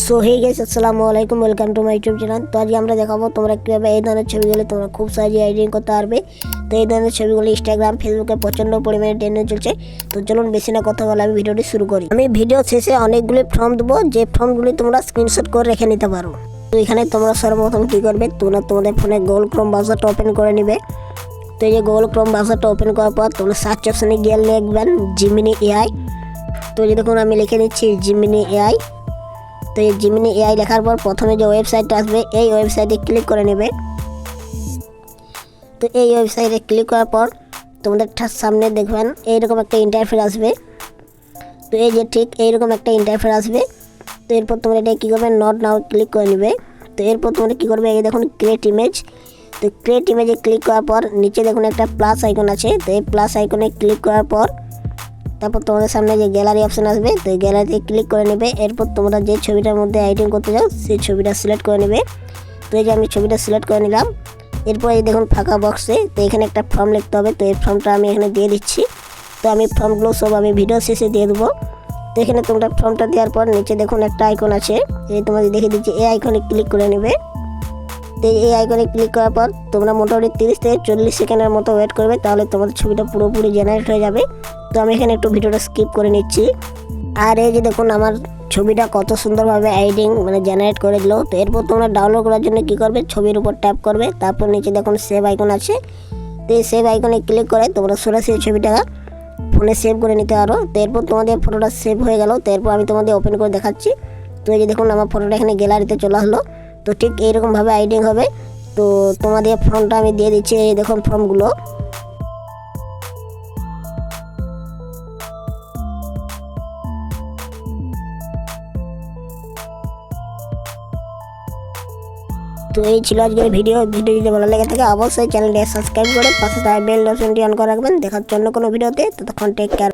So hey guys, আসসালামু আলাইকুম, welcome to my YouTube channel. তো আজকে আমরা দেখাবো তোমরা কীভাবে এই ধরনের ছবিগুলো তোমরা খুব সহজে এডিটিং করতে পারবে। তো এই ধরনের ছবিগুলো ইনস্টাগ্রাম, ফেসবুকে প্রচণ্ড পরিমাণে ট্রেন্ডিং চলছে। তো চলুন বেশি না কথা বলে আমি ভিডিওটি শুরু করি। আমি ভিডিও শেষে অনেকগুলি ফর্ম দেবো, যে ফর্মগুলি তোমরা স্ক্রিনশট করে রেখে নিতে পারো। তো এখানে তোমরা সর্বপ্রথম কী করবে, তোমরা তোমাদের ফোনে গুগল ক্রোম ব্রাউজারটা ওপেন করে নেবে। তো এই যে গুগল ক্রোম ব্রাউজারটা ওপেন করার পর তোমরা সার্চ অপশানে গিয়ে লিখবেন জিমিনি এআই। তো এই দেখুন আমি লিখে নিচ্ছি জিমিনি এআই। তো এই জিমিনি এআই লেখার পর প্রথমে যে ওয়েবসাইটটা আসবে এই ওয়েবসাইটে ক্লিক করে নেবে। তো এই ওয়েবসাইটে ক্লিক করার পর তোমাদের সামনে দেখবেন এইরকম একটা ইন্টারফেস আসবে। তো এই যে ঠিক এইরকম একটা ইন্টারফেস আসবে। তো এরপর তোমরা এটা কী করবে, নট নাও ক্লিক করে নেবে। তো এরপর তোমরা কী করবে, এই দেখুন ক্রিয়েট ইমেজ। তো ক্রিয়েট ইমেজে ক্লিক করার পর নিচে দেখুন একটা প্লাস আইকন আছে। তো এই প্লাস আইকনে ক্লিক করার পর তারপর তোমাদের সামনে যে গ্যালারি অপশান আসবে, তো এই গ্যালারিতে ক্লিক করে নেবে। এরপর তোমরা যে ছবিটার মধ্যে এডিটিং করতে চাও সেই ছবিটা সিলেক্ট করে নেবে। তো এই যে আমি ছবিটা সিলেক্ট করে নিলাম। এরপর এই দেখুন ফাঁকা বক্সে তো এখানে একটা ফর্ম লিখতে হবে। তো এই ফর্মটা আমি এখানে দিয়ে দিচ্ছি। তো আমি ফর্মগুলো সব আমি ভিডিও শেষে দিয়ে দেবো। তো এখানে তোমরা ফর্মটা দেওয়ার পর নিচে দেখুন একটা আইকন আছে, এই তোমাদের দেখে দিচ্ছি, এই আইকনে ক্লিক করে নেবে। তো এই আইকনে ক্লিক করার পর তোমরা মোটামুটি 30 থেকে 40 সেকেন্ডের মতো ওয়েট করবে, তাহলে তোমাদের ছবিটা পুরোপুরি জেনারেট হয়ে যাবে। তো আমি এখানে একটু ভিডিওটা স্কিপ করে নিচ্ছি। আর এই যে দেখুন আমার ছবিটা কত সুন্দরভাবে এডিটিং জেনারেট করে দিল। তো এরপর তোমরা ডাউনলোড করার জন্য কী করবে, ছবির উপর ট্যাপ করবে, তারপর নিচে দেখুন সেভ আইকন আছে। তো এই সেভ আইকনে ক্লিক করে তোমরা সরাসরি ছবিটা ফোনে সেভ করে নিতে পারো। তো এরপর তোমাদের ফটোটা সেভ হয়ে গেল। তো এরপর আমি তোমাদের ওপেন করে দেখাচ্ছি। তো এই যে দেখুন আমার ফটোটা এখানে গ্যালারিতে চলে আসলো। তো ঠিক এইরকমভাবে এডিটিং হবে। তো তোমাদের ফর্মটা আমি দিয়ে দিচ্ছি, এই দেখুন ফর্মগুলো। তো এই ছিল আজকের ভিডিও যদি ভালো লেগে থাকে অবশ্যই চ্যানেলটি সাবস্ক্রাইব করে পাশে থাকা বেল আইকনটি অন করে রাখবেন। দেখার জন্য কোনো ভিডিওতে, ততক্ষণ টেক কেয়ার।